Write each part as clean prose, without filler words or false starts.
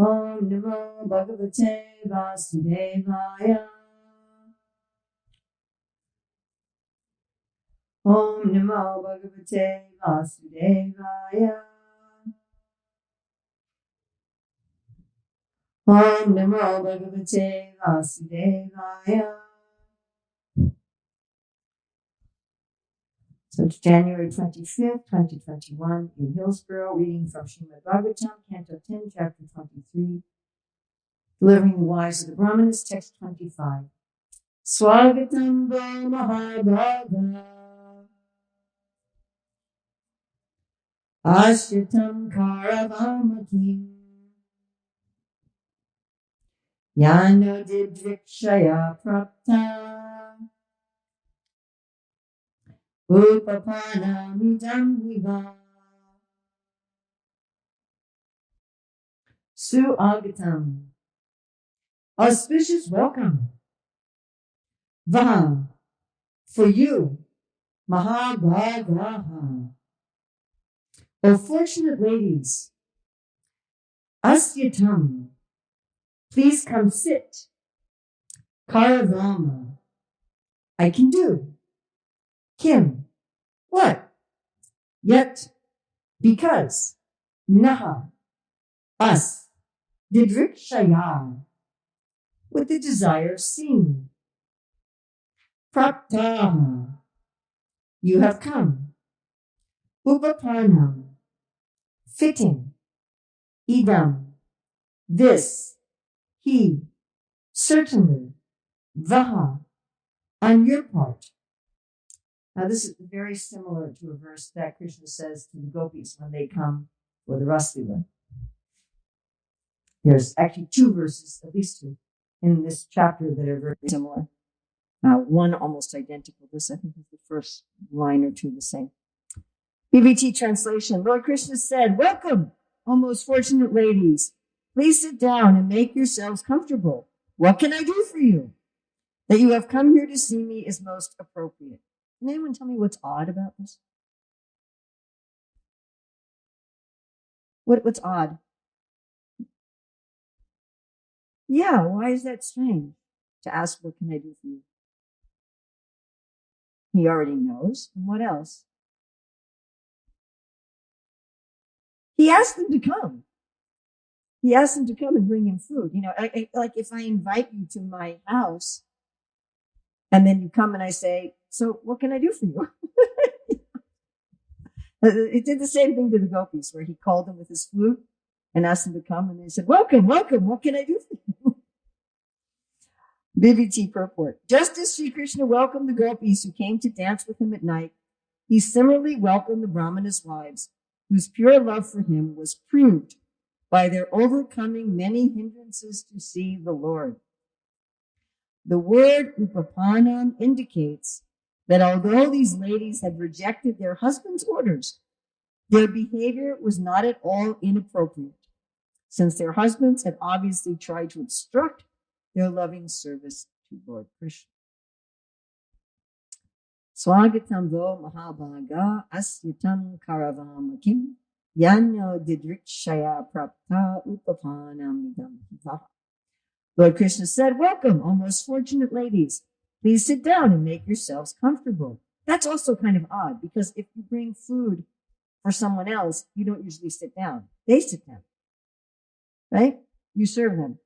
Om Namo Bhagavate Vasudevaya. Om Namo Bhagavate Vasudevaya. Om Namo Bhagavate Vasudevaya. So it's January 25th, 2021 in Hillsborough, reading from Srimad Bhagavatam, Canto 10, Chapter 23, Delivering the Wives of the Brahmanas, Text 25. Swagatam Bo Mahabhaga Ashyatam Karavamakim Yano Didrikshaya Prapta Upapana Midam Viva Suagatam. Auspicious welcome. Vaha, for you, Mahabhagaha. O fortunate ladies, Asyatam, please come sit. Karavama, I can do. Kim, what? Yet, because, Naha, us, Didrikshaya, with the desire of seeing. Praptaha, you have come. Upapanam, fitting. Idam, this, he, certainly. Vaha, on your part. Now this is very similar to a verse that Krishna says to the gopis when they come for the Raslila. There's actually two verses, at least two, in this chapter that are very similar. One almost identical. This, I think, is the first line or two the same. BBT translation. Lord Krishna said, welcome, O most fortunate ladies. Please sit down and make yourselves comfortable. What can I do for you? That you have come here to see me is most appropriate. Can anyone tell me what's odd about this? What's odd? Yeah, why is that strange? To ask, what can I do for you? He already knows. And what else? He asked them to come. He asked them to come and bring him food. You know, like if I invite you to my house and then you come and I say, so what can I do for you? It did the same thing to the gopis where he called them with his flute and asked them to come and they said, welcome, welcome. What can I do for you? BBT purport. Just as Sri Krishna welcomed the gopis who came to dance with him at night, he similarly welcomed the Brahmana's wives, whose pure love for him was proved by their overcoming many hindrances to see the Lord. The word upapanam indicates that although these ladies had rejected their husband's orders, their behavior was not at all inappropriate, since their husbands had obviously tried to obstruct their loving service to Lord Krishna. Swagatam vo mahabhaga asyatam karavamakim yanyo didrikshaya prapta upapanam idam vivaha. Lord Krishna said, welcome, O most fortunate ladies. Please sit down and make yourselves comfortable. That's also kind of odd because if you bring food for someone else, you don't usually sit down. They sit down, right? You serve them.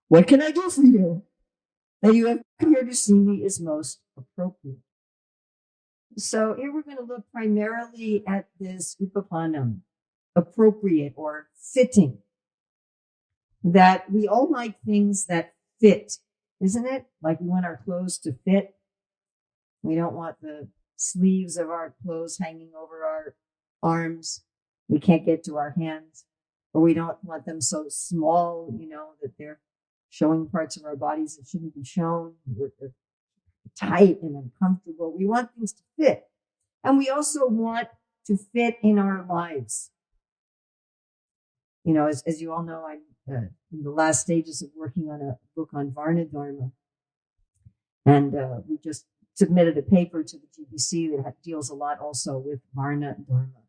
What can I do for you? That you have come here to see me is most appropriate. So here we're going to look primarily at this upapanam, appropriate or fitting. That we all like things that fit, isn't it? Like we want our clothes to fit. We don't want the sleeves of our clothes hanging over our arms. We can't get to our hands. Or we don't want them so small, that they're showing parts of our bodies that shouldn't be shown. They're tight and uncomfortable. We want things to fit. And we also want to fit in our lives. As you all know, I'm in the last stages of working on a book on Varna Dharma. And we just submitted a paper to the GBC that deals a lot also with Varna Dharma.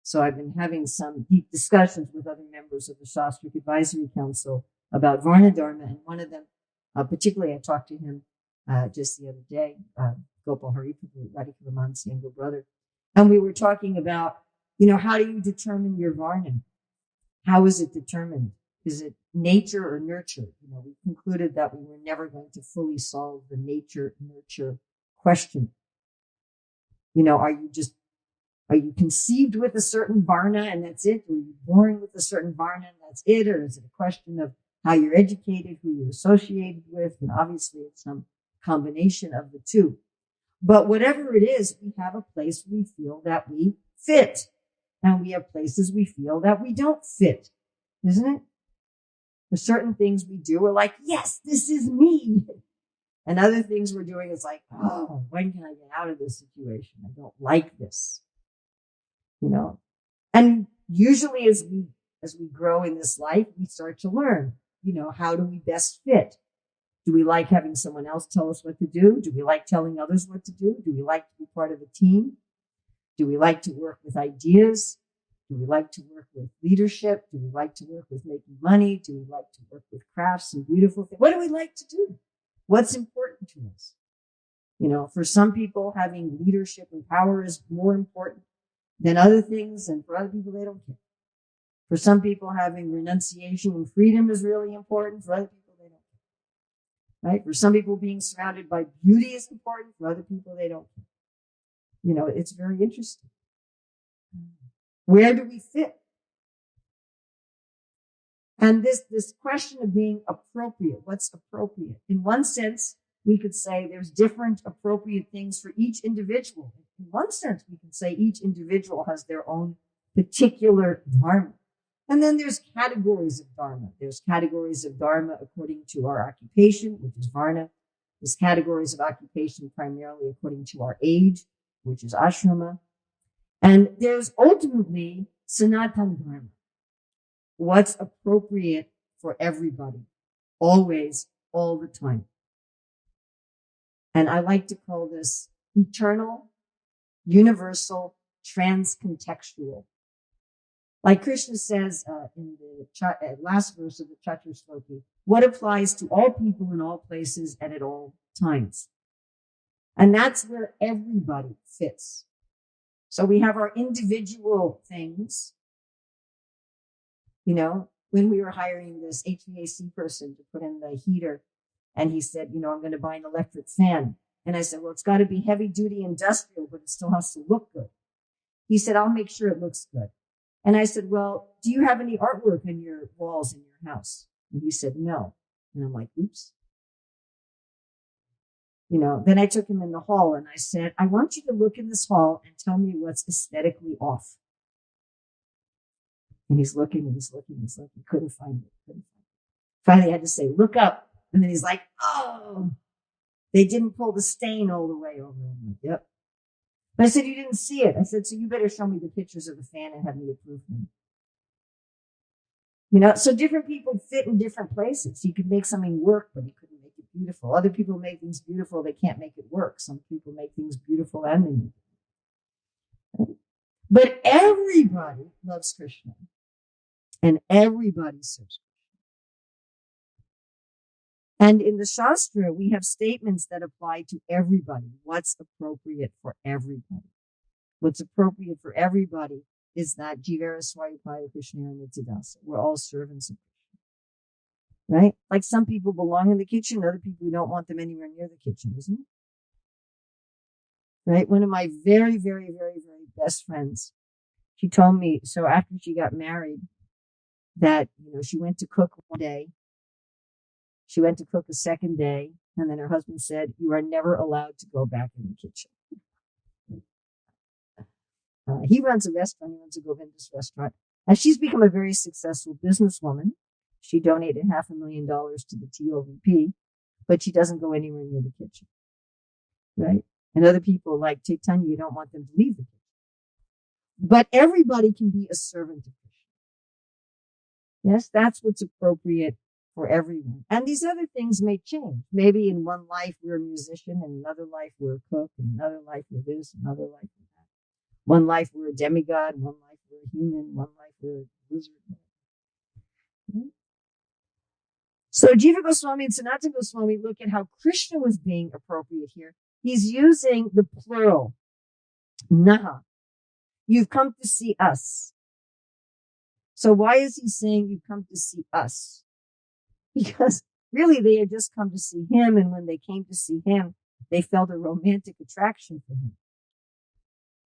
So I've been having some deep discussions with other members of the Shastric Advisory Council about Varna Dharma, and one of them, particularly, I talked to him just the other day, Gopal Hariprabhu, Radhika Raman's younger brother, and we were talking about, how do you determine your Varna? How is it determined? Is it nature or nurture? We concluded that we were never going to fully solve the nature-nurture question. Are you conceived with a certain Varna and that's it? Or are you born with a certain Varna and that's it? Or is it a question of how you're educated, who you're associated with? And obviously it's some combination of the two. But whatever it is, we have a place we feel that we fit. And we have places we feel that we don't fit, isn't it? There's certain things we do, we're like, yes, this is me. And other things we're doing is like, oh, when can I get out of this situation? I don't like this. And usually as we grow in this life, we start to learn, how do we best fit? Do we like having someone else tell us what to do? Do we like telling others what to do? Do we like to be part of a team? Do we like to work with ideas? Do we like to work with leadership? Do we like to work with making money? Do we like to work with crafts and beautiful things? What do we like to do? What's important to us? For some people, having leadership and power is more important than other things, and for other people, they don't care. For some people, having renunciation and freedom is really important. For other people, they don't care. Right? For some people, being surrounded by beauty is important. For other people, they don't care. It's very interesting. Where do we fit? And this question of being appropriate, what's appropriate? In one sense, we could say there's different appropriate things for each individual. In one sense, we can say each individual has their own particular dharma. And then there's categories of dharma. There's categories of dharma according to our occupation, which is varna. There's categories of occupation primarily according to our age, which is ashrama. And there's ultimately sanatana dharma. What's appropriate for everybody, always, all the time. And I like to call this eternal, universal, transcontextual. Like Krishna says in the last verse of the Chaturshloki, what applies to all people in all places and at all times. And that's where everybody fits. So we have our individual things. When we were hiring this HVAC person to put in the heater, and he said, I'm going to buy an electric fan. And I said, well, it's got to be heavy duty industrial, but it still has to look good. He said, I'll make sure it looks good. And I said, well, do you have any artwork in your walls in your house? And he said, no. And I'm like, oops. Then I took him in the hall and I said, I want you to look in this hall and tell me what's aesthetically off. And he's looking. Couldn't find it. Finally, I had to say, look up. And then he's like, oh, they didn't pull the stain all the way over. I'm like, yep. But I said, you didn't see it. I said, so you better show me the pictures of the fan and have me approve them. So different people fit in different places. He could make something work, but he couldn't make it beautiful. Other people make things beautiful. They can't make it work. Some people make things beautiful and they make it work. But everybody loves Krishna. And everybody serves Krishna. And in the Shastra, we have statements that apply to everybody. What's appropriate for everybody? What's appropriate for everybody is that Jivera Swayupaya Krishna Nitidasa. We're all servants of Krishna. Right? Like some people belong in the kitchen, other people we don't want them anywhere near the kitchen, isn't it? Right? One of my very, very, very, very best friends, she told me, so after she got married, that, she went to cook one day, she went to cook a second day, and then her husband said, you are never allowed to go back in the kitchen. He runs a restaurant, he runs a Govinda's restaurant, and she's become a very successful businesswoman. She donated $500,000 to the TOVP, but she doesn't go anywhere near the kitchen, right? And other people like Chaitanya, you don't want them to leave the kitchen. But everybody can be a servant of Krishna. Yes, that's what's appropriate for everyone. And these other things may change. Maybe in one life we're a musician, in another life we're a cook, in another life we're this, another life we're that. One life we're a demigod, one life we're for a human, one life for a lizard. So Jiva Goswami and Sanatana Goswami look at how Krishna was being appropriate here. He's using the plural, naha. You've come to see us. So why is he saying you've come to see us? Because really they had just come to see him, and when they came to see him, they felt a romantic attraction for him,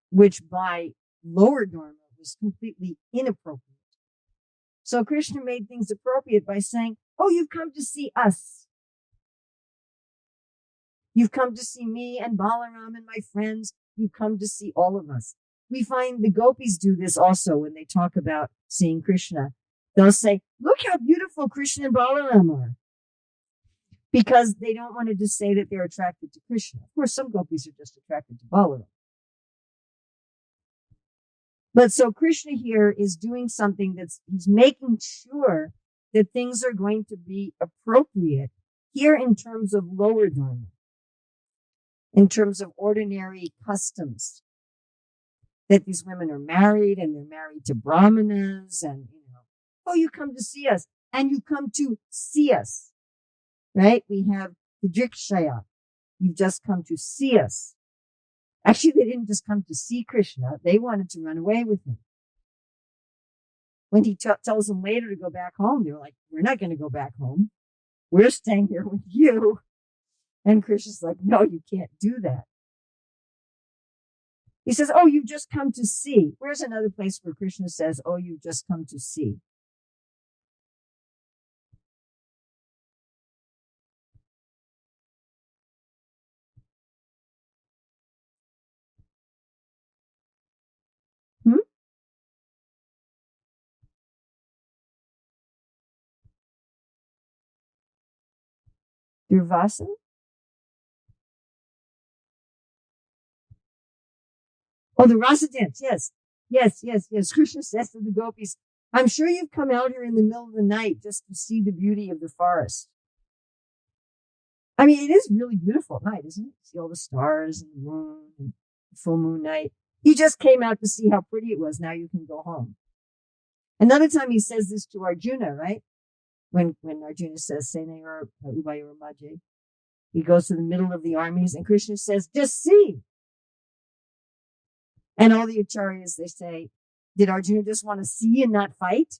which by lower dharma was completely inappropriate. So Krishna made things appropriate by saying, oh, you've come to see us. You've come to see me and Balaram and my friends. You've come to see all of us. We find the gopis do this also when they talk about seeing Krishna. They'll say, look how beautiful Krishna and Balaram are. Because they don't want to just say that they're attracted to Krishna. Of course, some gopis are just attracted to Balaram. But so Krishna here is doing something he's making sure that things are going to be appropriate here in terms of lower dharma, in terms of ordinary customs, that these women are married and they're married to brahmanas and, oh, you come to see us and you come to see us, right? We have the drikshaya. You've just come to see us. Actually, they didn't just come to see Krishna. They wanted to run away with him. When he tells them later to go back home, they're like, we're not going to go back home. We're staying here with you. And Krishna's like, no, you can't do that. He says, oh, you've just come to see. Where's another place where Krishna says, oh, you've just come to see? Durvasa? Oh, the rasa dance. Yes. Krishna says to the gopis, I'm sure you've come out here in the middle of the night just to see the beauty of the forest. I mean, it is really beautiful at night, isn't it? See all the stars and the moon and the full moon night. You just came out to see how pretty it was. Now you can go home. Another time he says this to Arjuna, right? When Arjuna says, Senayor Ubayur Maje, he goes to the middle of the armies and Krishna says, just see. And all the acharyas, they say, did Arjuna just want to see and not fight?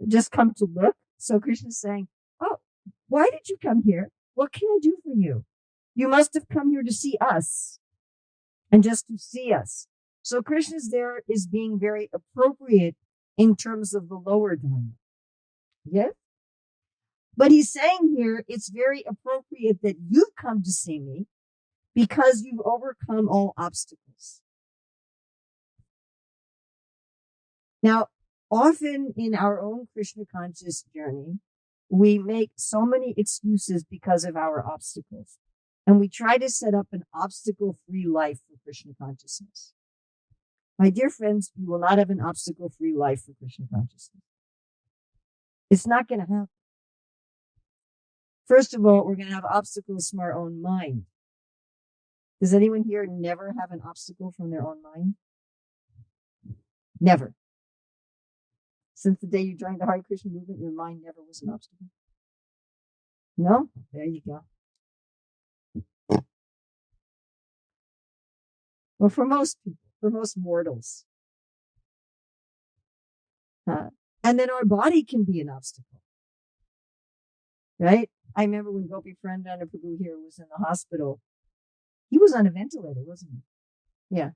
Just come to look? So Krishna's saying, oh, why did you come here? What can I do for you? You must have come here to see us and just to see us. So Krishna's there is being very appropriate in terms of the lower dharma. Yes? But he's saying here, it's very appropriate that you've come to see me because you've overcome all obstacles. Now, often in our own Krishna conscious journey, we make so many excuses because of our obstacles. And we try to set up an obstacle-free life for Krishna consciousness. My dear friends, you will not have an obstacle-free life for Krishna consciousness. It's not going to happen. First of all, we're going to have obstacles from our own mind. Does anyone here never have an obstacle from their own mind? Never. Since the day you joined the Hare Krishna movement, your mind never was an obstacle? No? There you go. Well, for most people, for most mortals. And then our body can be an obstacle. Right? I remember when Gopi Pranadana Prabhu here was in the hospital. He was on a ventilator, wasn't he? Yeah.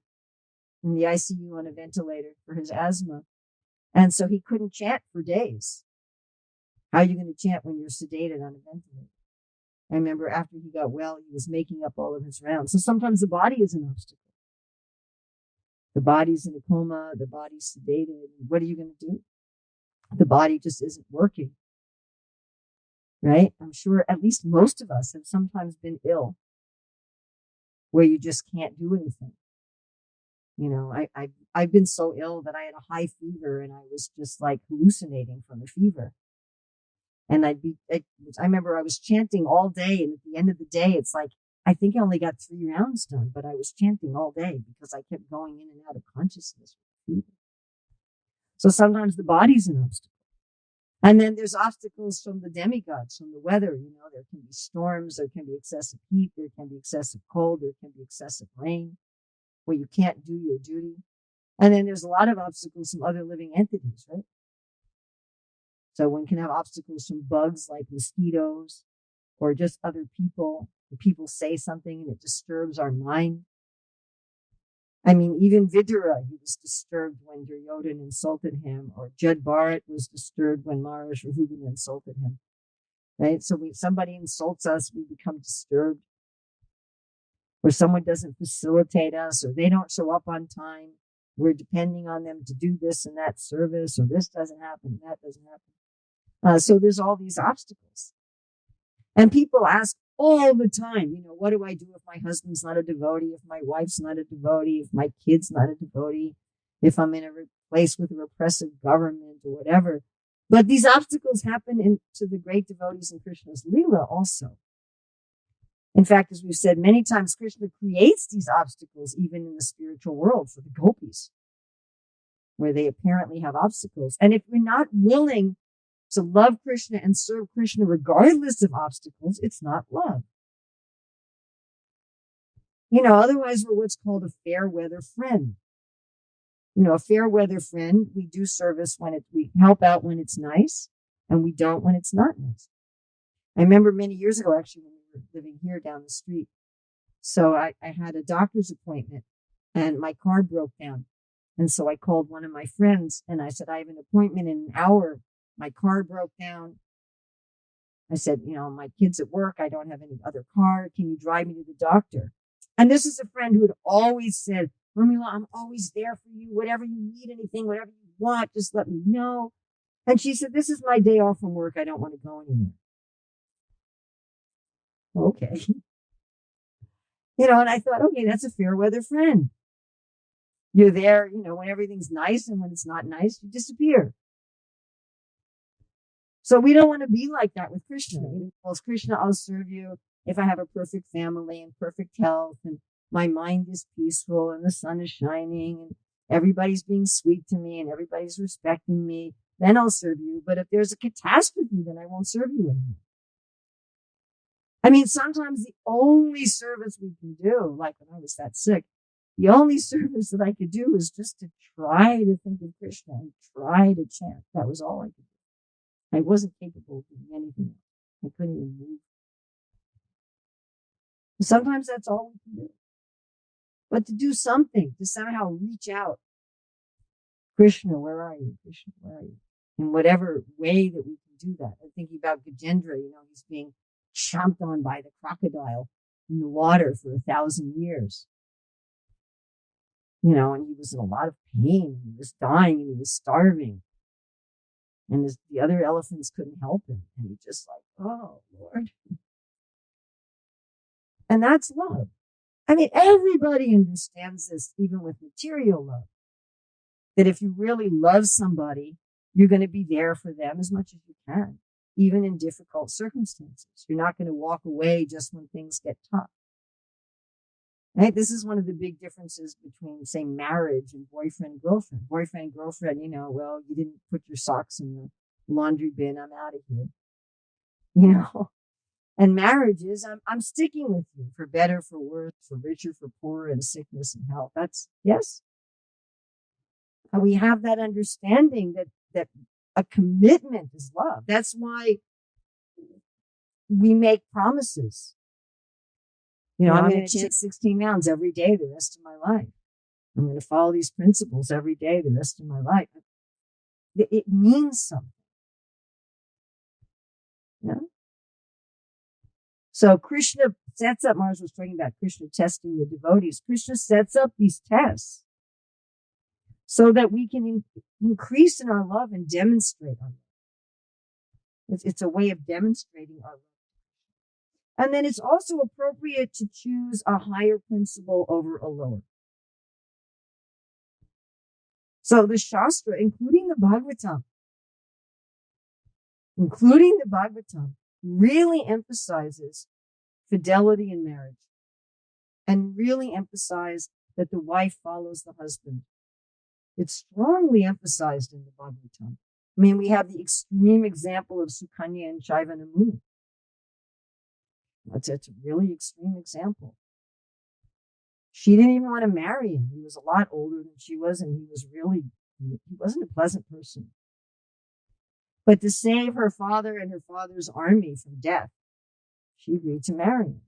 In the ICU on a ventilator for his asthma. And so he couldn't chant for days. How are you going to chant when you're sedated on a ventilator? I remember after he got well, he was making up all of his rounds. So sometimes the body is an obstacle. The body's in a coma, the body's sedated. What are you going to do? The body just isn't working. Right? I'm sure at least most of us have sometimes been ill where you just can't do anything. You know, I've been so ill that I had a high fever and I was just like hallucinating from the fever. And I remember I was chanting all day, and at the end of the day, it's like, I think I only got 3 rounds done, but I was chanting all day because I kept going in and out of consciousness with fever. So sometimes the body's an obstacle. And then there's obstacles from the demigods, from the weather. There can be storms, there can be excessive heat, there can be excessive cold, there can be excessive rain, where you can't do your duty. And then there's a lot of obstacles from other living entities, right? So one can have obstacles from bugs like mosquitoes, or just other people. People say something and it disturbs our mind. I mean, even Vidura, he was disturbed when Duryodhana insulted him, or Jud Bharat was disturbed when Maharaj Rahugana insulted him, right? So somebody insults us, we become disturbed, or someone doesn't facilitate us, or they don't show up on time. We're depending on them to do this and that service, or this doesn't happen, and that doesn't happen. So there's all these obstacles. And people ask all the time, what do I do if my husband's not a devotee, if my wife's not a devotee, if my kid's not a devotee, if I'm in a place with a repressive government or whatever. But these obstacles happen to the great devotees in Krishna's Leela also. In fact, as we've said many times, Krishna creates these obstacles even in the spiritual world for the gopis, where they apparently have obstacles. And if we're not willing to love Krishna and serve Krishna regardless of obstacles, it's not love. Otherwise we're what's called a fair weather friend. A fair weather friend, we do service when we help out when it's nice, and we don't when it's not nice. I remember many years ago, actually, when we were living here down the street. So I had a doctor's appointment and my car broke down. And so I called one of my friends and I said, I have an appointment in an hour. My car broke down. I said, my kid's at work. I don't have any other car. Can you drive me to the doctor? And this is a friend who had always said, Urmila, I'm always there for you. Whatever you need, anything, whatever you want, just let me know. And she said, this is my day off from work. I don't want to go anywhere. Okay. And I thought, okay, that's a fair weather friend. You're there, when everything's nice, and when it's not nice, you disappear. So we don't want to be like that with Krishna. Well, Krishna, I'll serve you if I have a perfect family and perfect health, and my mind is peaceful, and the sun is shining, and everybody's being sweet to me, and everybody's respecting me. Then I'll serve you. But if there's a catastrophe, then I won't serve you anymore. I mean, sometimes the only service we can do, like when I was that sick, the only service that I could do was just to try to think of Krishna and try to chant. That was all I could do. I wasn't capable of doing anything else. I couldn't even move. Sometimes that's all we can do. But to do something, to somehow reach out. Krishna, where are you? Krishna, where are you? In whatever way that we can do that. I'm thinking about Gajendra, he's being chomped on by the crocodile in the water for 1,000 years. And he was in a lot of pain. He was dying and he was starving. And the other elephants couldn't help him. And he just oh, Lord. And that's love. I mean, everybody understands this, even with material love, that if you really love somebody, you're going to be there for them as much as you can, even in difficult circumstances. You're not going to walk away just when things get tough. Right? This is one of the big differences between, say, marriage and boyfriend-girlfriend. Boyfriend-girlfriend, well, you didn't put your socks in the laundry bin. I'm out of here. And marriage is, I'm sticking with you for better, for worse, for richer, for poorer, in sickness and health. That's, yes. And we have that understanding that a commitment is love. That's why we make promises. I'm going to chant 16 rounds every day the rest of my life. I'm going to follow these principles every day the rest of my life. It means something. Yeah. So Krishna sets up, Mars was talking about Krishna testing the devotees. Krishna sets up these tests so that we can increase in our love and demonstrate our love. It's a way of demonstrating our love. And then it's also appropriate to choose a higher principle over a lower. So the Shastra, including the Bhagavatam, really emphasizes fidelity in marriage and really emphasize that the wife follows the husband. It's strongly emphasized in the Bhagavatam. I mean, we have the extreme example of Sukanya and Shaivana Muni. It's a really extreme example. She didn't even want to marry him. He was a lot older than she was, and he wasn't a pleasant person. But to save her father and her father's army from death, she agreed to marry him.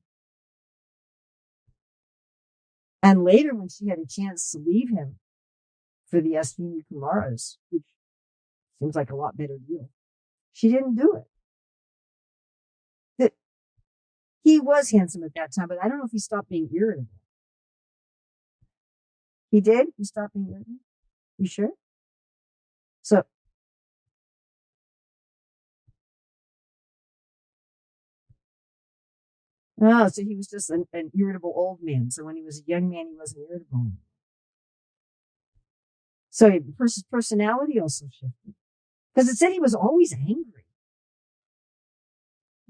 And later, when she had a chance to leave him for the Ashwini Kumaras, which seems like a lot better deal, she didn't do it. He was handsome at that time, but I don't know if he stopped being irritable. He did? He stopped being irritable? You sure? So he was just an irritable old man. So when he was a young man, he wasn't irritable anymore. So his personality also shifted. Because it said he was always angry.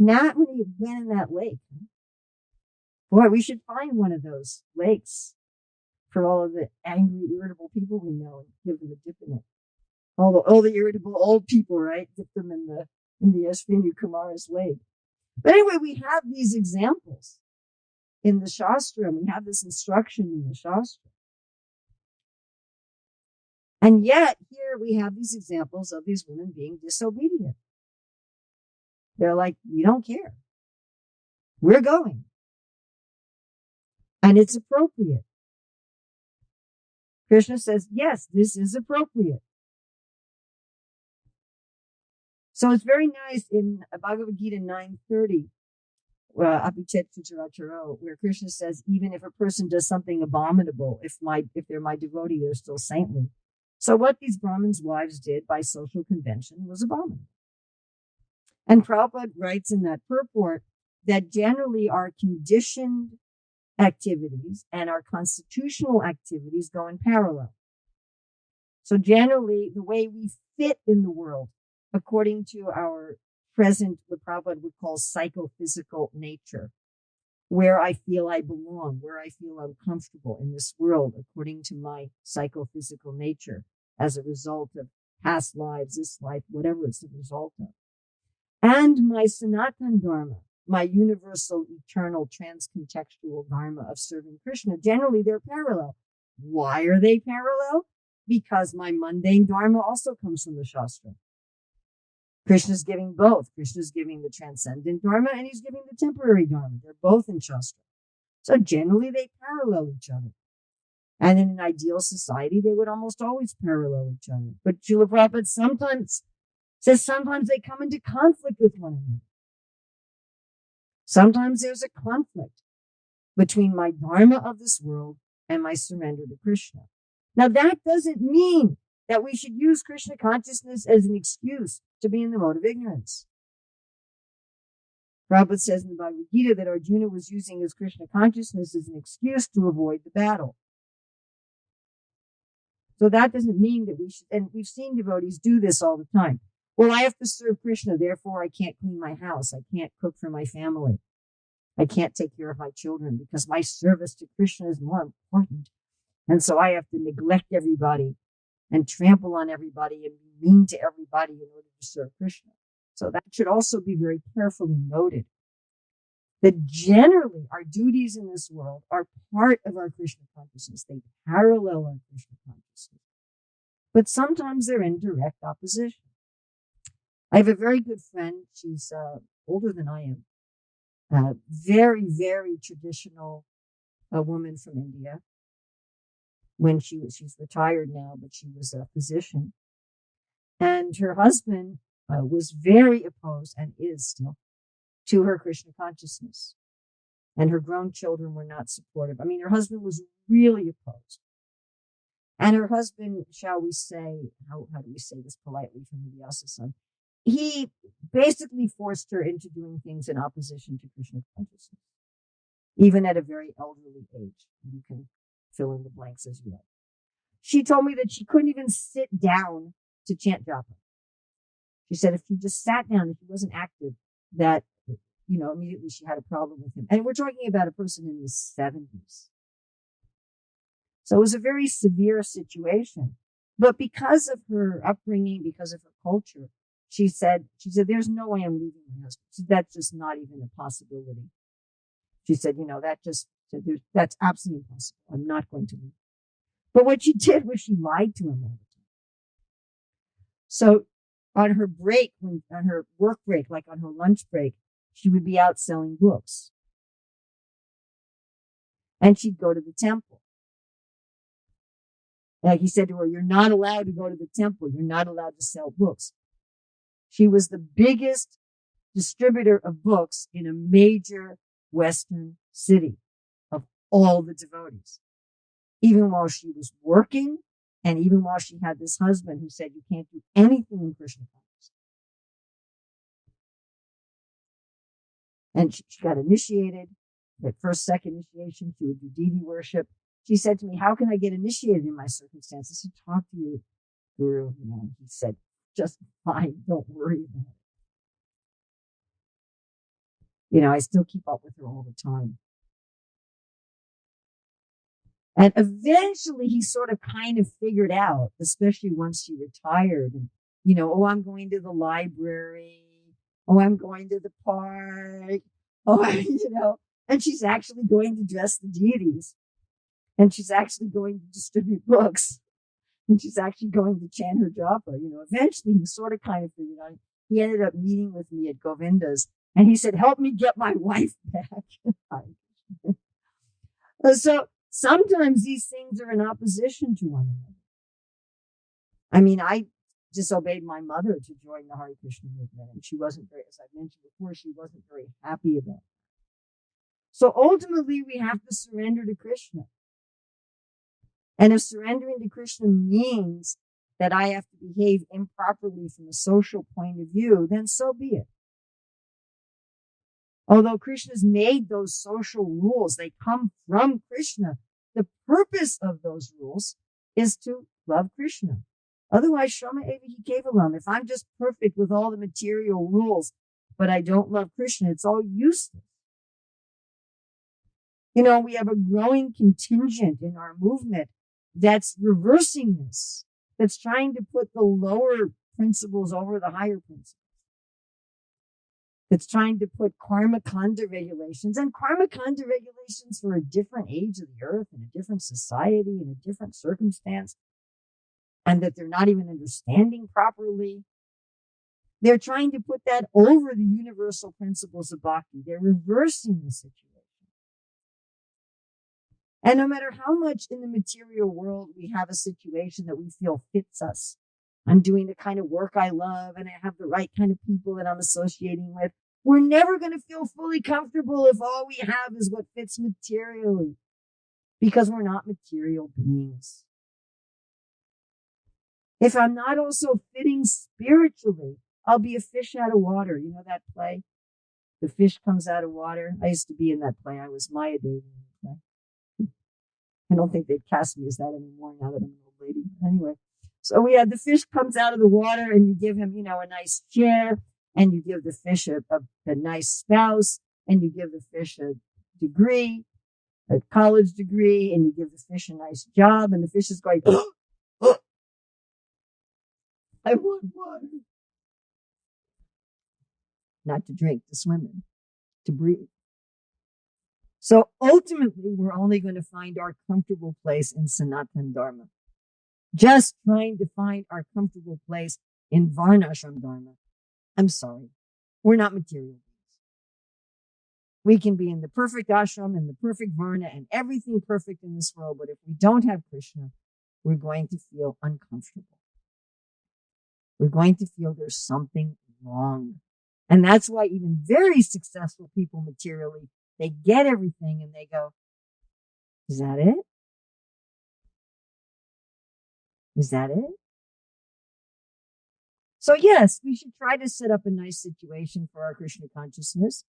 Not when he went in that lake. Boy, we should find one of those lakes for all of the angry, irritable people we know and give them a dip in it. All the irritable old people, right? Dip them in the Ashwini Kumaras lake. But anyway, we have these examples in the Shastra, and we have this instruction in the Shastra. And yet, here we have these examples of these women being disobedient. They're like, we don't care. We're going. And it's appropriate. Krishna says, yes, this is appropriate. So it's very nice in Bhagavad Gita 9:30, Apichet Kutaracharo, where Krishna says, even if a person does something abominable, if they're my devotee, they're still saintly. So what these Brahmins' wives did by social convention was abominable. And Prabhupada writes in that purport that generally our conditioned activities and our constitutional activities go in parallel. So generally, the way we fit in the world, according to our present, what Prabhupada would call psychophysical nature, where I feel I belong, where I feel I'm comfortable in this world, according to my psychophysical nature, as a result of past lives, this life, whatever it's the result of. And my Sanatan Dharma, my universal, eternal, transcontextual Dharma of serving Krishna, generally they're parallel. Why are they parallel? Because my mundane Dharma also comes from the Shastra. Krishna's giving both. Krishna's giving the transcendent Dharma and he's giving the temporary Dharma. They're both in Shastra. So generally they parallel each other. And in an ideal society, they would almost always parallel each other. But Srila Prabhupada sometimes they come into conflict with one another. Sometimes there's a conflict between my Dharma of this world and my surrender to Krishna. Now, that doesn't mean that we should use Krishna consciousness as an excuse to be in the mode of ignorance. Prabhupada says in the Bhagavad Gita that Arjuna was using his Krishna consciousness as an excuse to avoid the battle. So that doesn't mean that we should, and we've seen devotees do this all the time. Well, I have to serve Krishna, therefore I can't clean my house. I can't cook for my family. I can't take care of my children because my service to Krishna is more important. And so I have to neglect everybody and trample on everybody and be mean to everybody in order to serve Krishna. So that should also be very carefully noted. That generally our duties in this world are part of our Krishna consciousness. They parallel our Krishna consciousness. But sometimes they're in direct opposition. I have a very good friend. She's older than I am. Very, very traditional woman from India. She's retired now, but she was a physician. And her husband was very opposed, and is still, to her Krishna consciousness. And her grown children were not supportive. I mean, her husband was really opposed. And her husband, shall we say, how do we say this politely from the Vyasa-san? He basically forced her into doing things in opposition to Krishna consciousness, even at a very elderly age. You can fill in the blanks as you like. She told me that she couldn't even sit down to chant japa. She said if she just sat down, if he wasn't active, that, immediately she had a problem with him. And we're talking about a person in his 70s. So it was a very severe situation. But because of her upbringing, because of her culture, she said, there's no way I'm leaving my husband. She said, that's just not even a possibility. She said, that's absolutely impossible. I'm not going to leave. But what she did was she lied to him all the time. So on her break, on her work break, like on her lunch break, she would be out selling books. And she'd go to the temple. Like he said to her, you're not allowed to go to the temple. You're not allowed to sell books. She was the biggest distributor of books in a major Western city of all the devotees. Even while she was working, and even while she had this husband who said you can't do anything in Krishna consciousness. And she got initiated. At first, second initiation, she would do Devi worship. She said to me, how can I get initiated in my circumstances? I said, talk to your guru. He said, just fine, don't worry about it. I still keep up with her all the time. And eventually he sort of kind of figured out, especially once she retired, and, I'm going to the library. Oh, I'm going to the park. Oh, and she's actually going to dress the deities. And she's actually going to distribute books. And she's actually going to chant her japa. Eventually he sort of kind of figured out. He ended up meeting with me at Govinda's. And he said, help me get my wife back. So sometimes these things are in opposition to one another. I mean, I disobeyed my mother to join the Hare Krishna movement. And she wasn't as I mentioned before, she wasn't very happy about it. So ultimately, we have to surrender to Krishna. And if surrendering to Krishna means that I have to behave improperly from a social point of view, then so be it. Although Krishna's made those social rules, they come from Krishna. The purpose of those rules is to love Krishna. Otherwise, Shrama Evahi Kevalam. If I'm just perfect with all the material rules, but I don't love Krishna, it's all useless. We have a growing contingent in our movement that's reversing this, that's trying to put the lower principles over the higher principles. That's trying to put karma kanda regulations and karma kanda regulations for a different age of the earth and a different society and a different circumstance, and that they're not even understanding properly. They're trying to put that over the universal principles of bhakti. They're reversing the situation. And no matter how much in the material world we have a situation that we feel fits us, I'm doing the kind of work I love and I have the right kind of people that I'm associating with, we're never going to feel fully comfortable if all we have is what fits materially, because we're not material beings. If I'm not also fitting spiritually, I'll be a fish out of water. You know that play? The fish comes out of water. I used to be in that play. I was Maya Devi in the play. I don't think they'd cast me as that anymore now that I'm an old lady. Anyway, so we had the fish comes out of the water and you give him, a nice chair, and you give the fish a nice spouse, and you give the fish a degree, a college degree, and you give the fish a nice job, and the fish is going, I want water. Not to drink, to swim in, to breathe. So ultimately, we're only going to find our comfortable place in Sanatana Dharma. Just trying to find our comfortable place in Varnashram Dharma. I'm sorry. We're not material beings. We can be in the perfect ashram and the perfect varna and everything perfect in this world, but if we don't have Krishna, we're going to feel uncomfortable. We're going to feel there's something wrong. And that's why even very successful people materially, they get everything and they go, is that it? Is that it? So yes, we should try to set up a nice situation for our Krishna consciousness,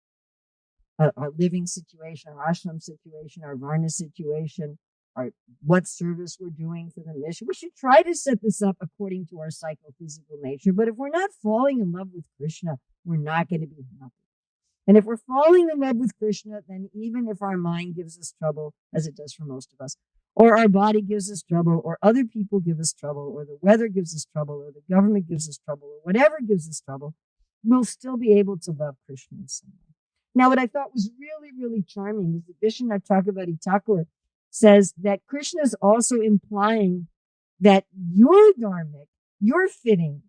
our living situation, our ashram situation, our varna situation, our what service we're doing for the mission. We should try to set this up according to our psychophysical nature. But if we're not falling in love with Krishna, we're not going to be happy. And if we're falling in love with Krishna, then even if our mind gives us trouble, as it does for most of us, or our body gives us trouble, or other people give us trouble, or the weather gives us trouble, or the government gives us trouble, or whatever gives us trouble, we'll still be able to love Krishna in some way. Now, what I thought was really, really charming is that Vishwanath Chakravarti Thakur says that Krishna is also implying that you're dharmic, you're fitting,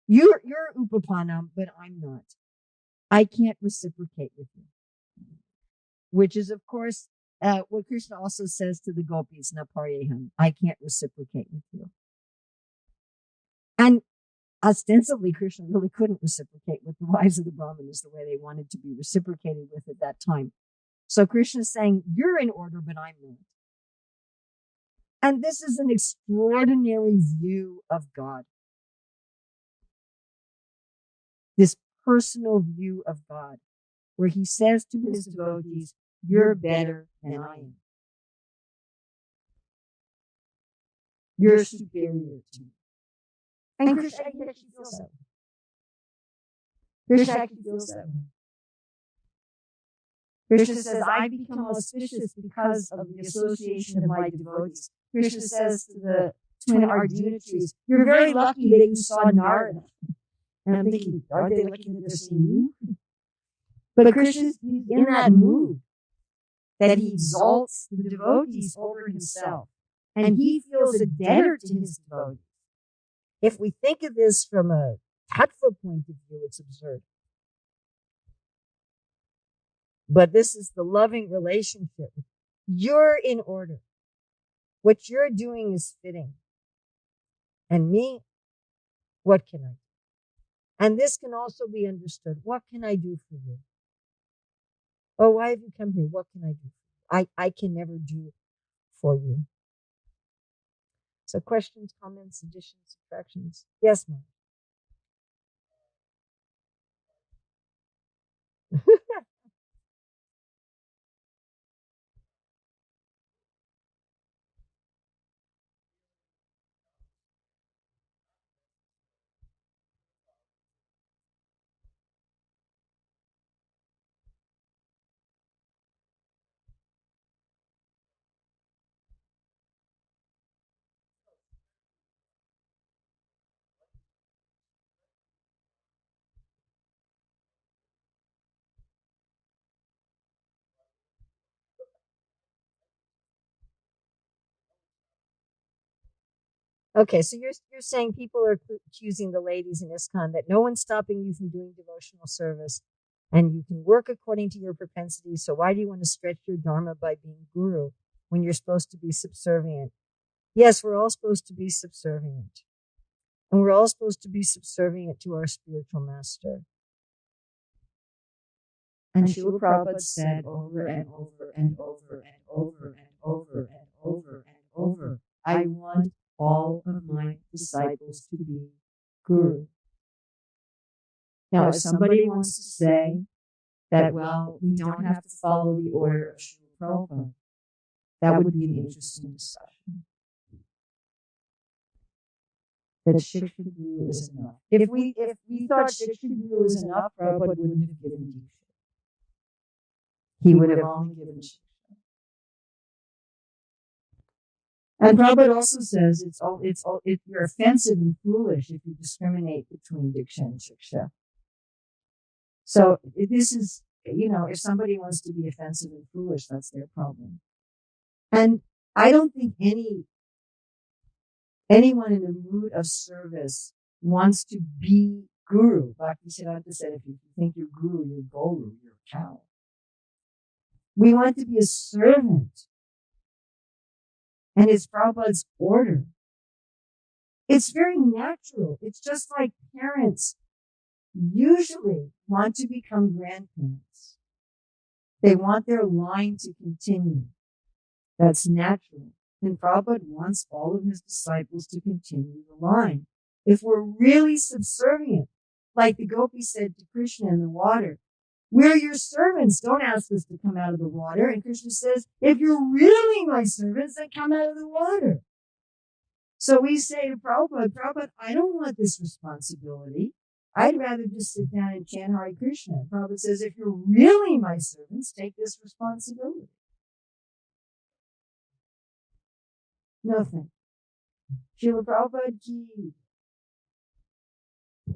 you're upapanam, but I'm not. I can't reciprocate with you. Which is, of course, what Krishna also says to the gopis, na paryeham, I can't reciprocate with you. And ostensibly, Krishna really couldn't reciprocate with the wives of the Brahmanas the way they wanted to be reciprocated with at that time. So Krishna is saying, you're in order, but I'm not. And this is an extraordinary view of God. This personal view of God, where he says to his devotees, you're better than I am. You're superior to me. And Krishna actually feels that way. Krishna actually feels that way. Krishna says, I become auspicious because of the association of my devotees. Krishna says to the twin Arjuna trees, you're very lucky that you saw Narada. And I'm thinking, are they lucky that they're seeing you? But Krishna's in that mood that he exalts the devotees over himself. And he feels a debtor to his devotees. If we think of this from a tattva point of view, it's absurd. But this is the loving relationship. You're in order. What you're doing is fitting. And me, what can I do? And this can also be understood. What can I do for you? Oh, why have you come here? What can I do for you? I can never do for you. So questions, comments, additions, subtractions? Yes, ma'am. Okay, so you're saying people are accusing the ladies in ISKCON that no one's stopping you from doing devotional service, and you can work according to your propensity. So why do you want to stretch your dharma by being guru when you're supposed to be subservient? Yes, we're all supposed to be subservient, and we're all supposed to be subservient to our spiritual master. And Srila Prabhupada said over and over and over and over and over and over and over, I want all of my disciples to be guru. Now, if somebody wants to say that, well, we don't have to follow the order of Srila Prabhupada, that would be an interesting discussion. That Shiksha Guru is enough. If we thought Shiksha Guru is enough, Prabhupada wouldn't have given Diksha. He would have only given Shiksha. And Prabhupada also says you're offensive and foolish if you discriminate between Diksha and Shiksha. So this is, if somebody wants to be offensive and foolish, that's their problem. And I don't think anyone in the mood of service wants to be guru. Bhaktisiddhanta said, if you think you're guru, you're guru, you're a cow. We want to be a servant. And it's Prabhupada's order. It's very natural. It's just like parents usually want to become grandparents. They want their line to continue. That's natural. And Prabhupada wants all of his disciples to continue the line. If we're really subservient, like the gopi said to Krishna in the water, we're your servants. Don't ask us to come out of the water. And Krishna says, if you're really my servants, then come out of the water. So we say to Prabhupada, I don't want this responsibility. I'd rather just sit down and chant Hare Krishna. Prabhupada says, if you're really my servants, take this responsibility. Nothing. Srila Prabhupada Ji.